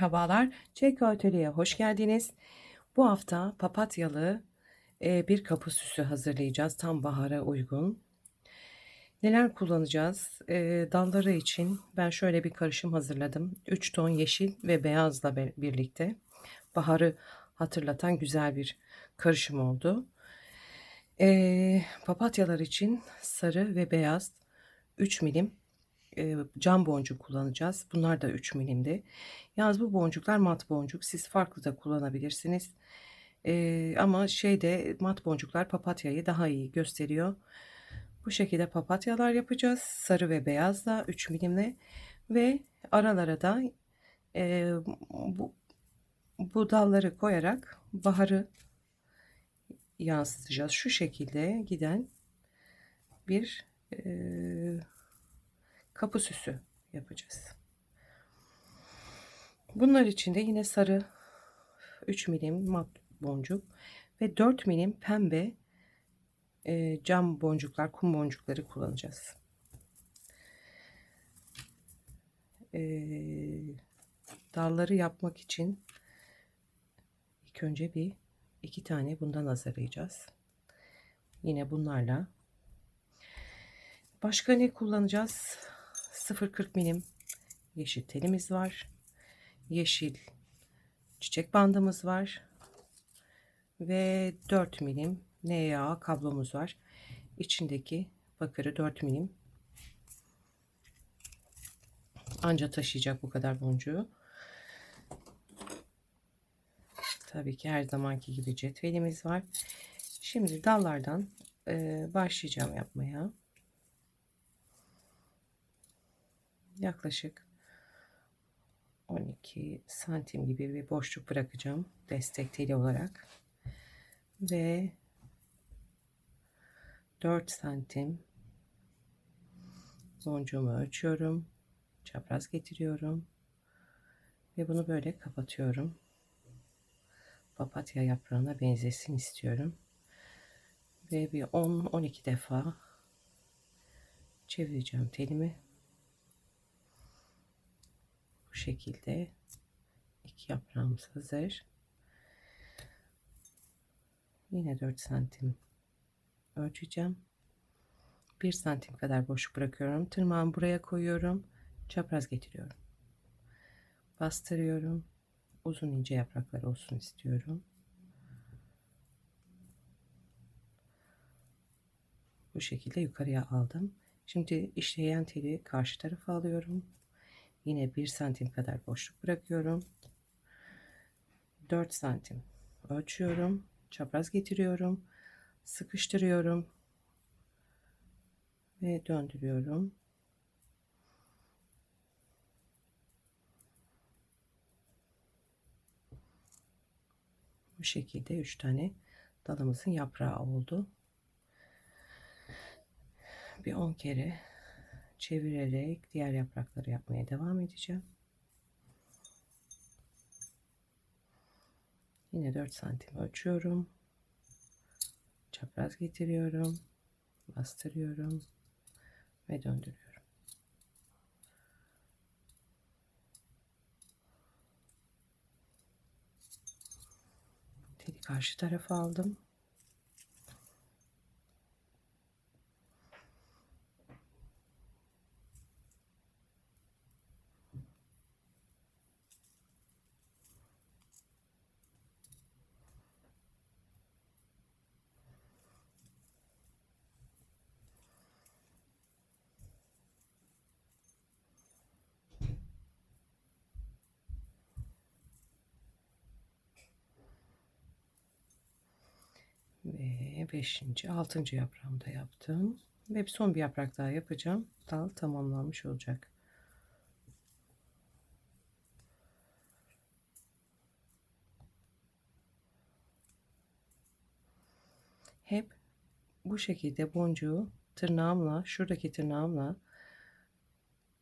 Merhabalar, Çeko Atölye'ye hoş geldiniz. Bu hafta papatyalı bir kapı süsü hazırlayacağız. Tam bahara uygun. Neler kullanacağız? Dalları için ben şöyle bir karışım hazırladım. 3 ton yeşil ve beyazla birlikte. Baharı hatırlatan güzel bir karışım oldu. Papatyalar için sarı ve beyaz 3 milim cam boncuk kullanacağız. Bunlar da 3 milimdi. Yalnız bu boncuklar mat boncuk. Siz farklı da kullanabilirsiniz. Ama mat boncuklar papatyayı daha iyi gösteriyor. Bu şekilde papatyalar yapacağız. Sarı ve beyazla 3 milimle ve aralara da e, bu, bu dalları koyarak baharı yansıtacağız. Şu şekilde giden bir kapı süsü yapacağız. Bunlar için de yine sarı 3 milim mat boncuk ve 4 milim pembe cam boncuklar, kum boncukları kullanacağız. Dalları yapmak için ilk önce iki tane bundan hazırlayacağız. Yine bunlarla. Başka ne kullanacağız? 0,40 milim yeşil telimiz var. Yeşil çiçek bandımız var. Ve 4 milim NA kablomuz var. İçindeki bakırı 4 milim. Anca taşıyacak bu kadar boncuğu. Tabii ki her zamanki gibi cetvelimiz var. Şimdi dallardan başlayacağım yapmaya. Yaklaşık 12 santim gibi bir boşluk bırakacağım destek teli olarak. Ve 4 santim boncuğumu ölçüyorum. Çapraz getiriyorum. Ve bunu böyle kapatıyorum. Papatya yaprağına benzesin istiyorum. Ve bir 10-12 defa çevireceğim telimi. Bu şekilde iki yaprağımız hazır. Yine 4 santim ölçeceğim. 1 santim kadar boşluk bırakıyorum. Tırnağımı buraya koyuyorum. Çapraz getiriyorum. Bastırıyorum. Uzun ince yapraklar olsun istiyorum. Bu şekilde yukarıya aldım. Şimdi işleyen teli karşı tarafa alıyorum. Yine 1 santim kadar boşluk bırakıyorum. 4 santim ölçüyorum. Çapraz getiriyorum. Sıkıştırıyorum. Ve döndürüyorum. Bu şekilde 3 tane dalımızın yaprağı oldu. Bir 10 kere çevirerek diğer yaprakları yapmaya devam edeceğim. Yine 4 santim ölçüyorum. Çapraz getiriyorum. Bastırıyorum. Ve döndürüyorum. Teli karşı tarafa aldım. Ve 5. 6. yaprağımı da yaptım. Ve son bir yaprak daha yapacağım. Dal tamamlanmış olacak. Hep bu şekilde boncuğu tırnağımla, şuradaki tırnağımla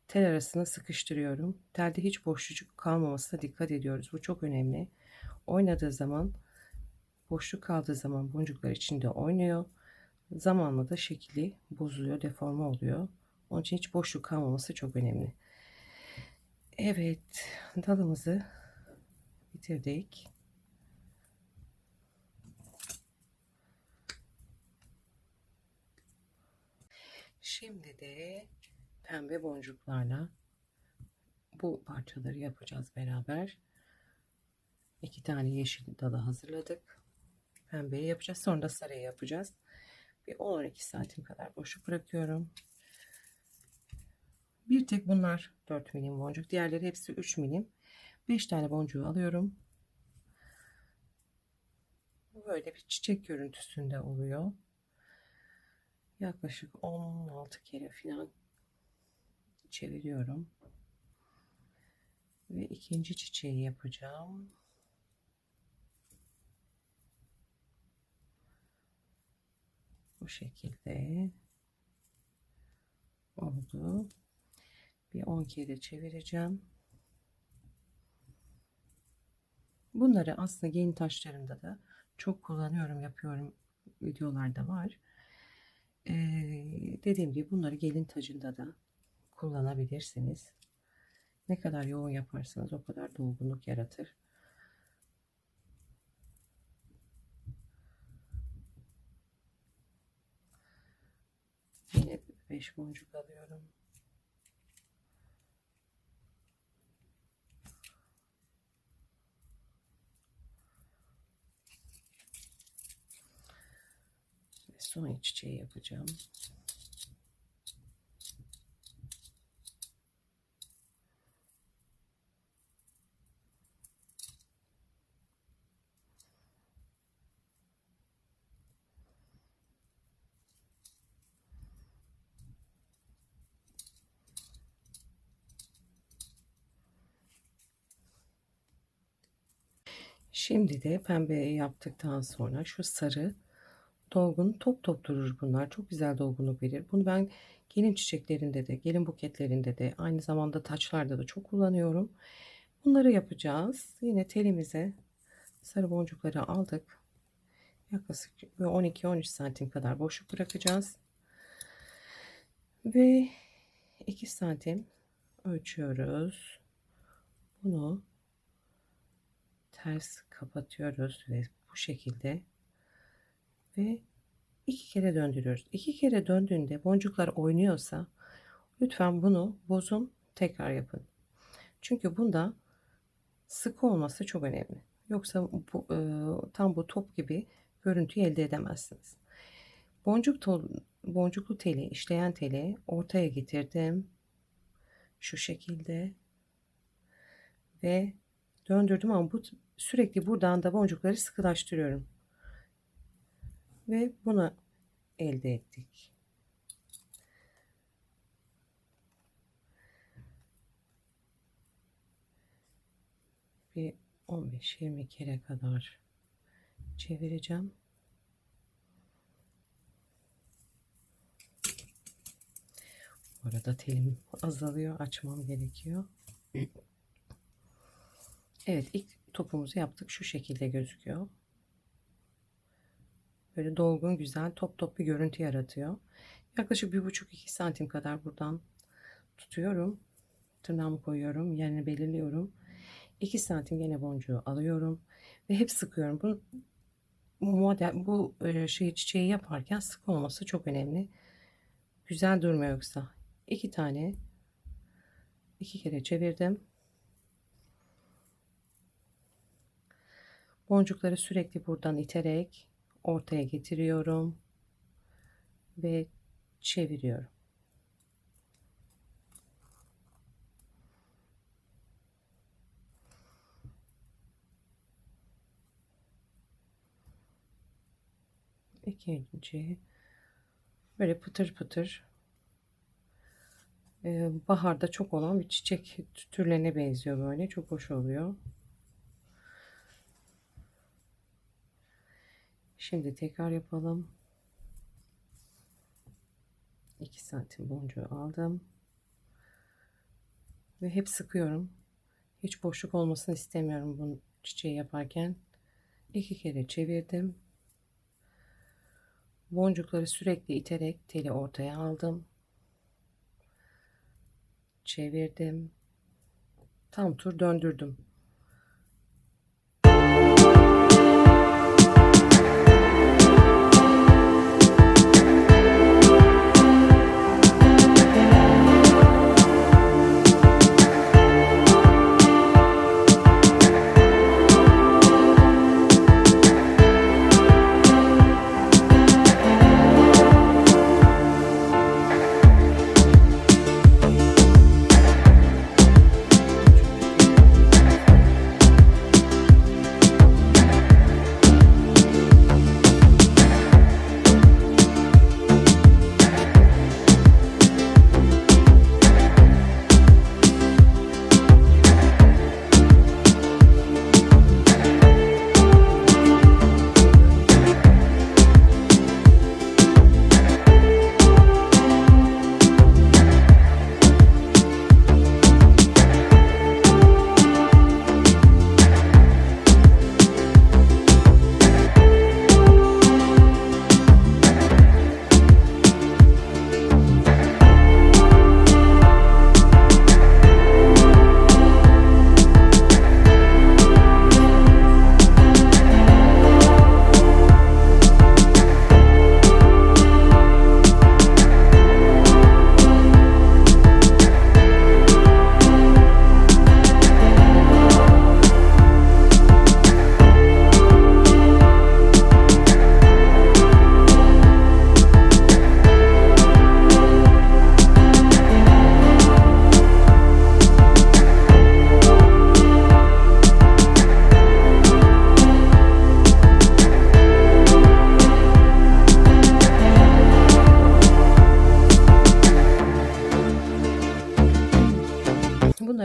tel arasına sıkıştırıyorum. Telde hiç boşluk kalmamasına dikkat ediyoruz. Bu çok önemli. Oynadığı zaman, boşluk kaldığı zaman boncuklar içinde oynuyor. Zamanla da şekli bozuluyor, deforme oluyor. Onun için hiç boşluk kalmaması çok önemli. Evet, dalımızı bitirdik. Şimdi de pembe boncuklarla bu parçaları yapacağız beraber. 2 tane yeşil dalı hazırladık. Pembeyi yapacağız. Sonra da sarıyı yapacağız. Bir 10-12 santim kadar boşluk bırakıyorum. Bir tek bunlar 4 milim boncuk. Diğerleri hepsi 3 milim. 5 tane boncuğu alıyorum. Böyle bir çiçek görüntüsünde oluyor. Yaklaşık 16 kere falan çeviriyorum. Ve ikinci çiçeği yapacağım. Bu şekilde oldu. Bir 10 kere çevireceğim. Bunları aslında gelin taşlarımda da çok kullanıyorum, yapıyorum. Videolarda var. Dediğim gibi bunları gelin tacında da kullanabilirsiniz. Ne kadar yoğun yaparsanız o kadar dolgunluk yaratır. Yine 5 boncuk alıyorum. Ve son çiçeği yapacağım. Şimdi de pembe yaptıktan sonra şu sarı dolgun top top durur bunlar. Çok güzel dolgunluk verir. Bunu ben gelin çiçeklerinde de, gelin buketlerinde de, aynı zamanda taçlarda da çok kullanıyorum. Bunları yapacağız. Yine telimize sarı boncukları aldık. Yaklaşık 12-13 santim kadar boşluk bırakacağız. Ve 2 santim ölçüyoruz. Bunu ters kapatıyoruz ve bu şekilde ve 2 kere döndürüyoruz. 2 kere döndüğünde boncuklar oynuyorsa lütfen bunu bozun, tekrar yapın. Çünkü bunda sıkı olması çok önemli. Yoksa bu, tam bu top gibi görüntüyü elde edemezsiniz. Boncuklu teli, işleyen teli ortaya getirdim. Şu şekilde ve döndürdüm ama sürekli buradan da boncukları sıkılaştırıyorum. Ve bunu elde ettik. Bir 15-20 kere kadar çevireceğim. Bu arada telim azalıyor. Açmam gerekiyor. Evet, ilk topumuzu yaptık. Şu şekilde gözüküyor. Böyle dolgun, güzel, top top bir görüntü yaratıyor. Yaklaşık 1,5-2 santim kadar buradan tutuyorum. Tırnağımı koyuyorum. Yerini belirliyorum. 2 santim yine boncuğu alıyorum. Ve hep sıkıyorum. Bu çiçeği yaparken sık olması çok önemli. Güzel durmuyor yoksa. 2 tane 2 kere çevirdim. Boncukları sürekli buradan iterek ortaya getiriyorum ve çeviriyorum. İkinci böyle pıtır pıtır baharda çok olan bir çiçek türlerine benziyor, böyle çok hoş oluyor. Şimdi tekrar yapalım. 2 santim boncuğu aldım ve hep sıkıyorum. Hiç boşluk olmasını istemiyorum bu çiçeği yaparken. 2 kere çevirdim. Boncukları sürekli iterek teli ortaya aldım. Çevirdim. Tam tur döndürdüm.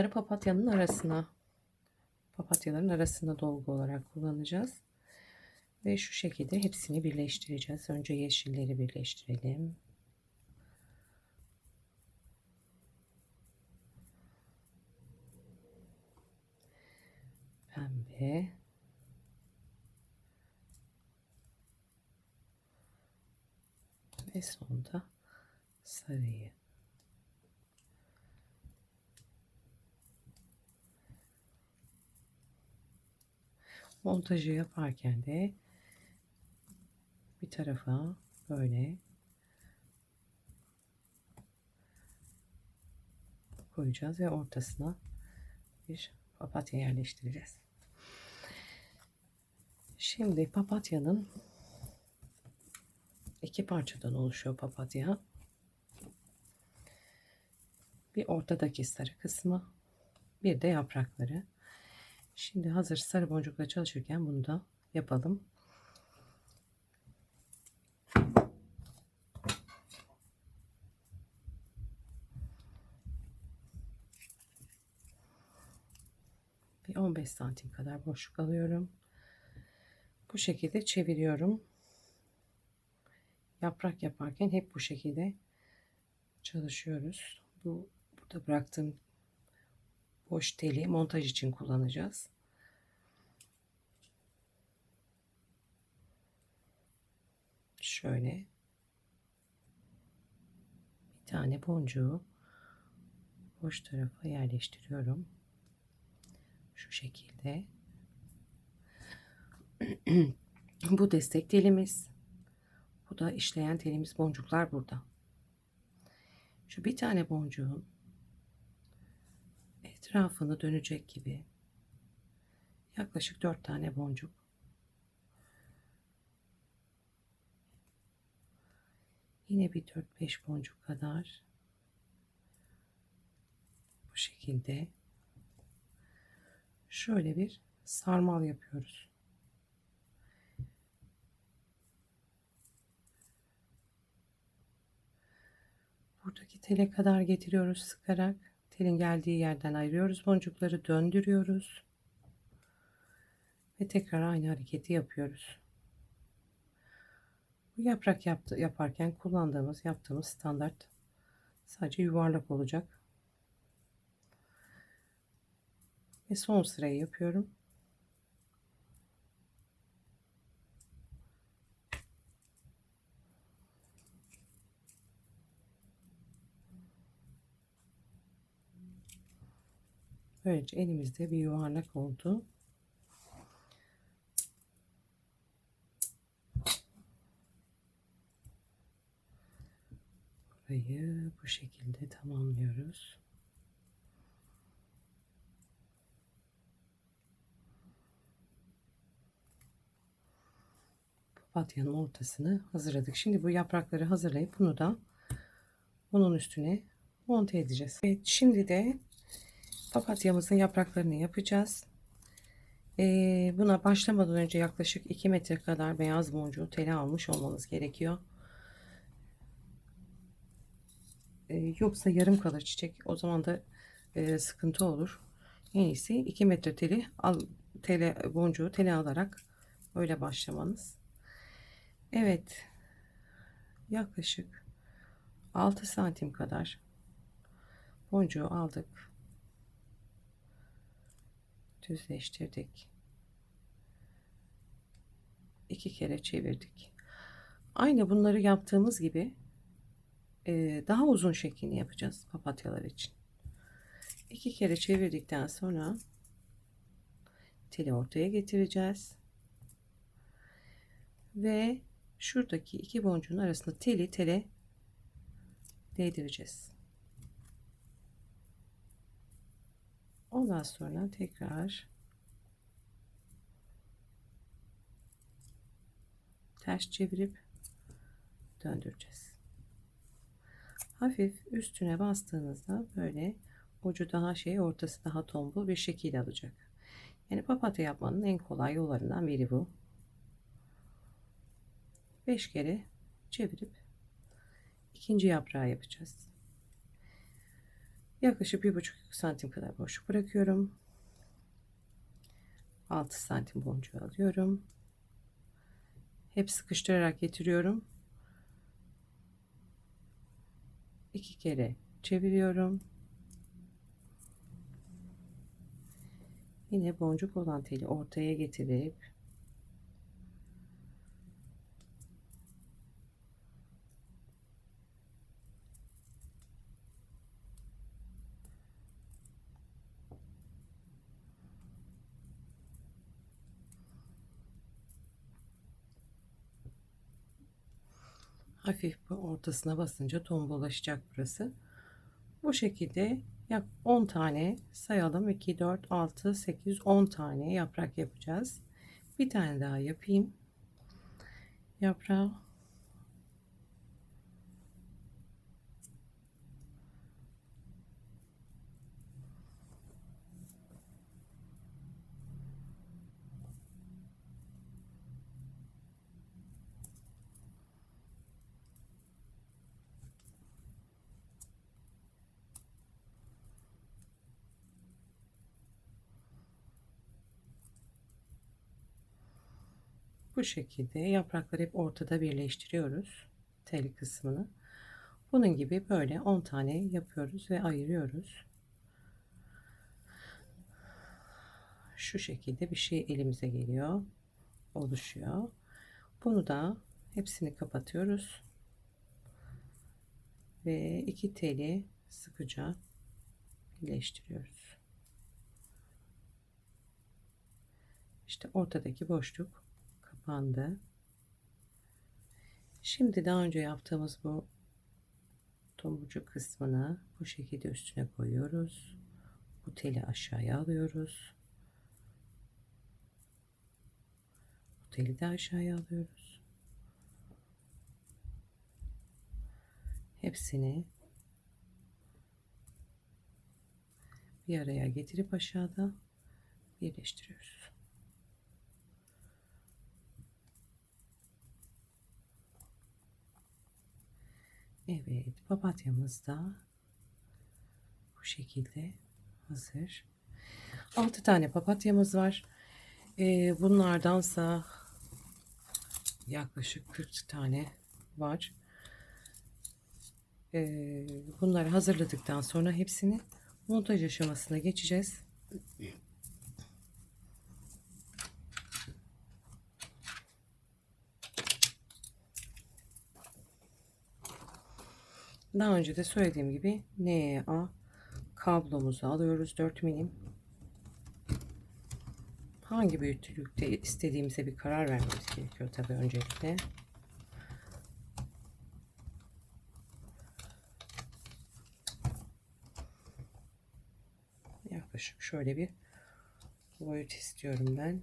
bunları papatyaların arasına dolgu olarak kullanacağız. Ve şu şekilde hepsini birleştireceğiz. Önce yeşilleri birleştirelim. Pembe. Ve sonunda sarıyı. Montajı yaparken de bir tarafa böyle koyacağız ve ortasına bir papatya yerleştireceğiz. Şimdi papatyanın iki parçadan oluşuyor papatya. Bir ortadaki sarı kısmı, bir de yaprakları. Şimdi hazır sarı boncukla çalışırken bunu da yapalım. Bir 15 santim kadar boşluk alıyorum. Bu şekilde çeviriyorum. Yaprak yaparken hep bu şekilde çalışıyoruz. Burada bıraktığım boş teli montaj için kullanacağız. Şöyle bir tane boncuğu boş tarafa yerleştiriyorum. Şu şekilde. Bu destek telimiz. Bu da işleyen telimiz. Boncuklar burada. Şu bir tane boncuğun etrafını dönecek gibi yaklaşık 4 tane boncuk. Yine bir 4-5 boncuk kadar bu şekilde şöyle bir sarmal yapıyoruz. Buradaki tele kadar getiriyoruz sıkarak. Telin geldiği yerden ayırıyoruz boncukları, döndürüyoruz ve tekrar aynı hareketi yapıyoruz. Bu yaprak yaparken yaptığımız standart sadece yuvarlak olacak. Ve son sırayı yapıyorum. Böylece elimizde bir yuvarlak oldu. Burayı bu şekilde tamamlıyoruz. Papatyanın ortasını hazırladık. Şimdi bu yaprakları hazırlayıp bunu da bunun üstüne monte edeceğiz. Evet, şimdi de papatyamızın yapraklarını yapacağız. Buna başlamadan önce yaklaşık 2 metre kadar beyaz boncuğu tele almış olmanız gerekiyor. Yoksa yarım kalır çiçek. O zaman da sıkıntı olur. En iyisi 2 metre boncuğu tele alarak öyle başlamanız. Evet, yaklaşık 6 santim kadar boncuğu aldık, düzleştirdik, 2 kere çevirdik. Aynı bunları yaptığımız gibi daha uzun şeklini yapacağız papatyalar için. 2 kere çevirdikten sonra teli ortaya getireceğiz ve şuradaki iki boncuğun arasında tele değdireceğiz. Ondan sonra tekrar ters çevirip döndüreceğiz. Hafif üstüne bastığınızda böyle ucu daha ortası daha tombul bir şekil alacak. Yani papatya yapmanın en kolay yollarından biri bu. 5 kere çevirip ikinci yaprağı yapacağız. Yaklaşık 1,5 santim kadar boşluk bırakıyorum. 6 santim boncuğu alıyorum. Hep sıkıştırarak getiriyorum. 2 kere çeviriyorum. Yine boncuk olan teli ortaya getirip hafif bu ortasına basınca tombalaşacak burası. Bu şekilde yak 10 tane sayalım. 2, 4, 6, 8, 10 tane yaprak yapacağız. Bir tane daha yapayım. Yaprağı bu şekilde yaprakları hep ortada birleştiriyoruz. Tel kısmını. Bunun gibi böyle 10 tane yapıyoruz ve ayırıyoruz. Şu şekilde bir şey elimize geliyor, oluşuyor. Bunu da hepsini kapatıyoruz ve iki teli sıkıca birleştiriyoruz. İşte ortadaki boşluk kapandı. Şimdi daha önce yaptığımız bu tomurcuk kısmını bu şekilde üstüne koyuyoruz. Bu teli aşağıya alıyoruz. Bu teli de aşağıya alıyoruz. Hepsini bir araya getirip aşağıda birleştiriyoruz. Evet, papatyamız da bu şekilde hazır. 6 tane papatyamız var. Bunlardansa yaklaşık 40 tane var. Bunları hazırladıktan sonra hepsini montaj aşamasına geçeceğiz. Daha önce de söylediğim gibi NA kablomuzu alıyoruz, 4 milim. Hangi büyüklükte istediğimize bir karar vermemiz gerekiyor tabii öncelikle. Yaklaşık şöyle bir boyut istiyorum ben.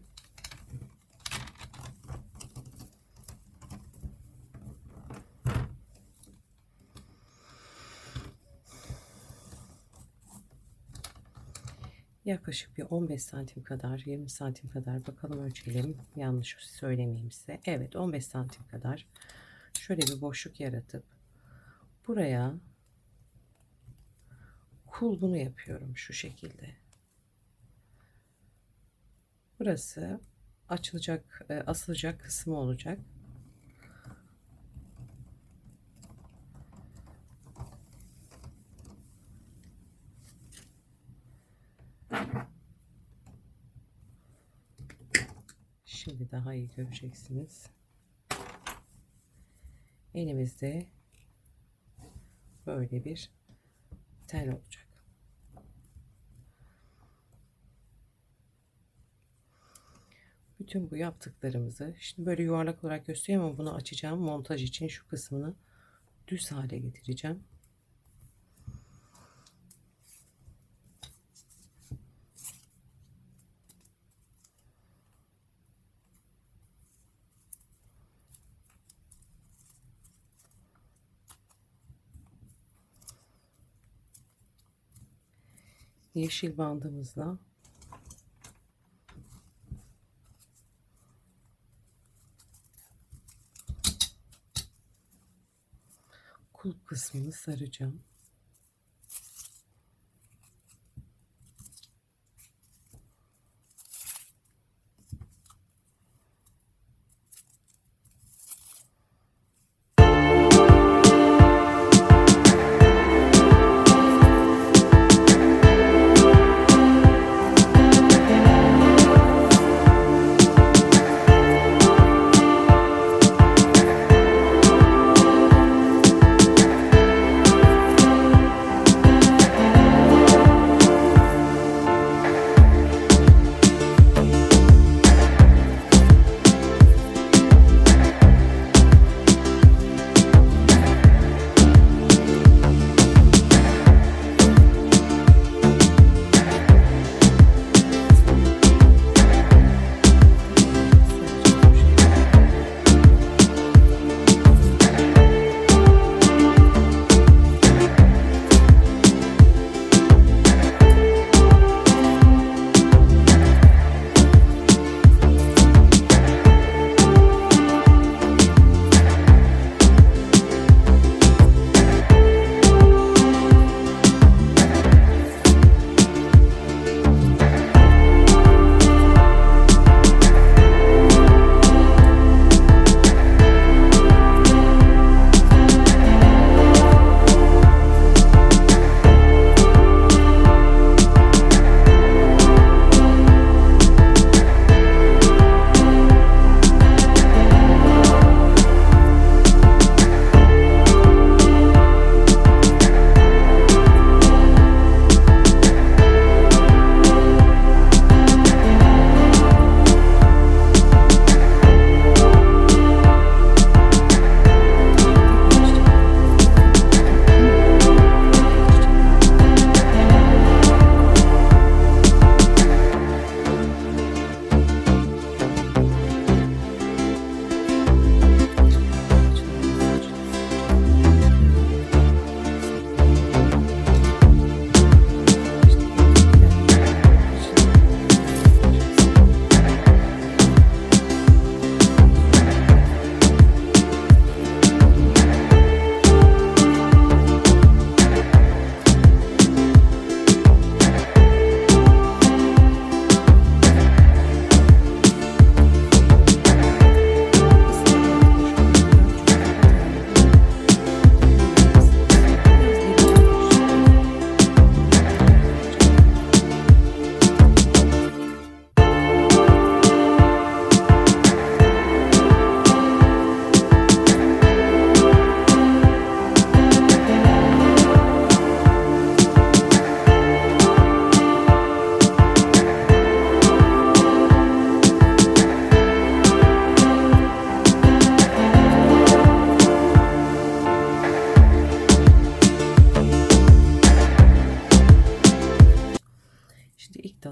Yaklaşık bir 15 santim kadar, 20 santim kadar, bakalım ölçelim, yanlış söylemeyeyim size. Evet, 15 santim kadar şöyle bir boşluk yaratıp buraya kulbunu yapıyorum şu şekilde. Burası açılacak, asılacak kısmı olacak. Şimdi daha iyi göreceksiniz. Elimizde böyle bir tel olacak. Bütün bu yaptıklarımızı şimdi böyle yuvarlak olarak gösteriyorum ama bunu açacağım. Montaj için şu kısmını düz hale getireceğim. Yeşil bandımızla kulp kısmını saracağım.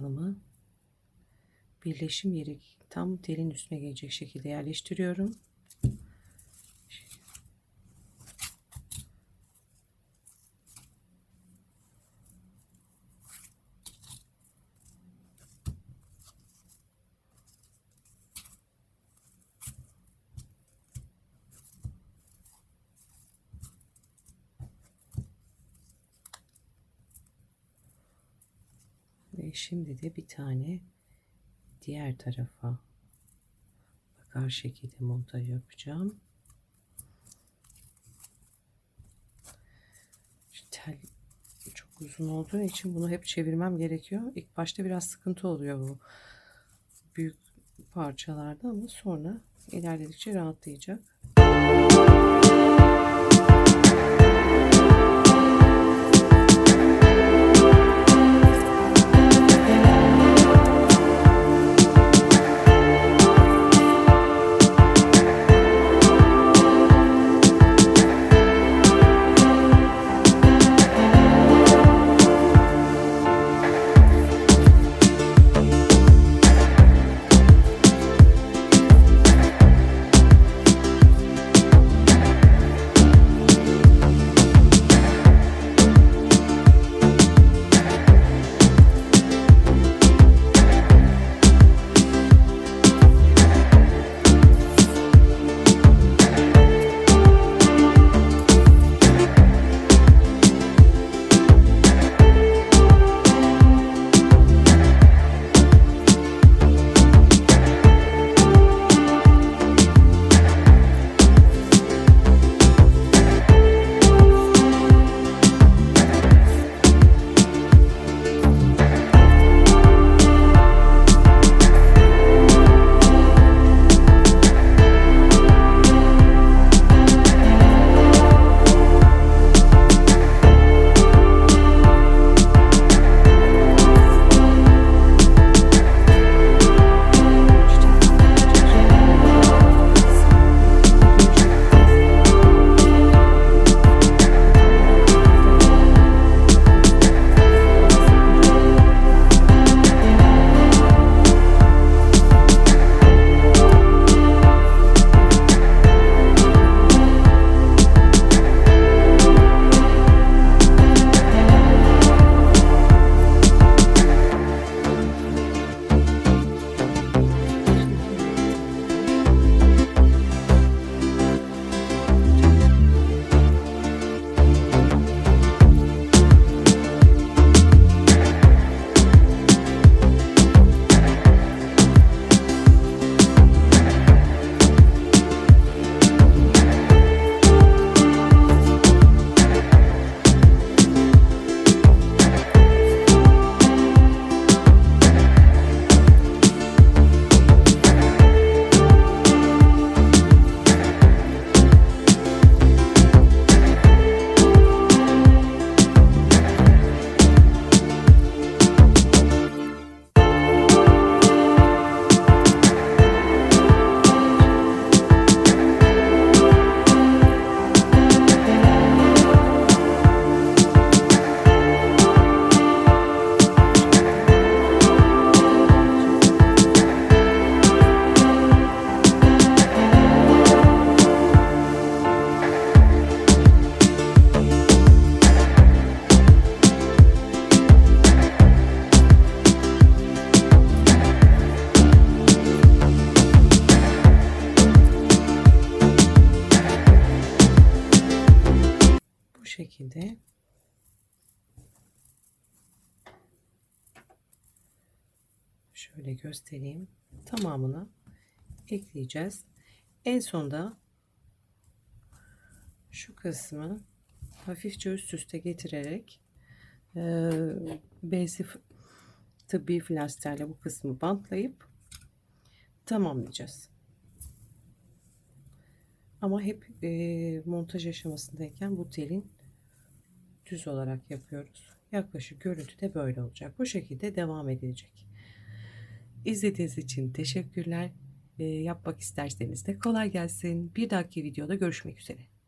çatalımı birleşim yeri tam telin üstüne gelecek şekilde yerleştiriyorum. Ve şimdi de bir tane diğer tarafa bakar şekilde montaj yapacağım. Tel çok uzun olduğu için bunu hep çevirmem gerekiyor. İlk başta biraz sıkıntı oluyor bu büyük parçalarda ama sonra ilerledikçe rahatlayacak. şekilde şöyle göstereyim. Tamamını ekleyeceğiz. En sonda şu kısmı hafifçe üst üste getirerek bezi tıbbi flasterle bu kısmı bantlayıp tamamlayacağız. Ama hep montaj aşamasındayken bu telin düz olarak yapıyoruz. Yaklaşık görüntü de böyle olacak. Bu şekilde devam edilecek. İzlediğiniz için teşekkürler. Yapmak isterseniz de kolay gelsin. Bir dahaki videoda görüşmek üzere.